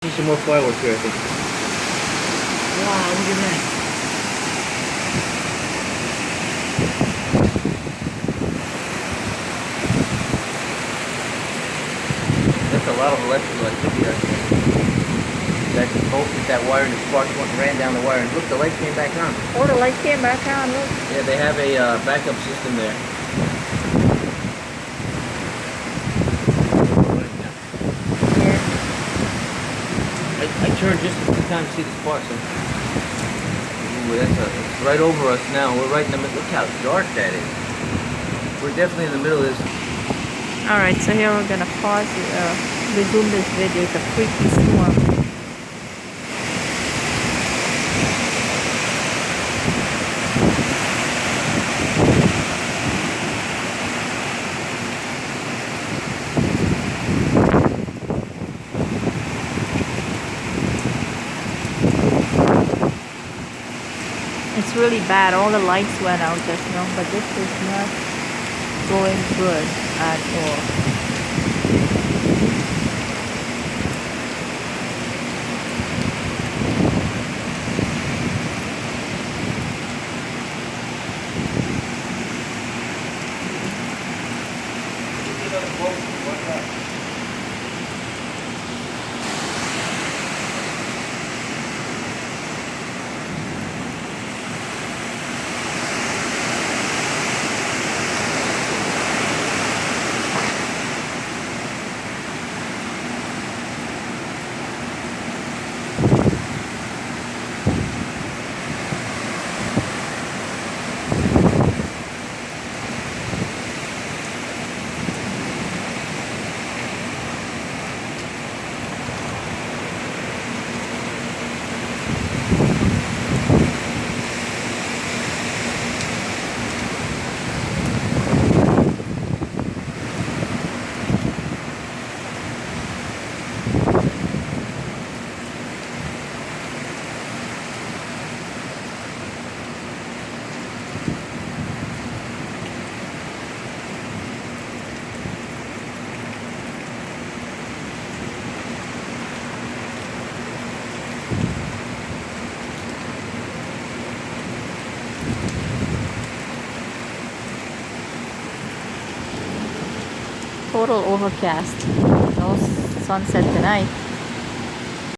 See some more fireworks here, I think. Wow, look at that. That's a lot of electricity right there. That voltage, that wire, and the sparks went and ran down the wire, and look, the light came back on. Oh, the light came back on, look. Yeah, they have a backup system there. Yeah. I turned just a few times to see the sparks. Ooh, it's right over us now. We're right in the middle. Look how dark that is. We're definitely in the middle of this. Alright, so here we're gonna pause, resume this video. It's a freaky storm. It's really bad. All the lights went out just now, but this is not going good at all. Total overcast. No sunset tonight.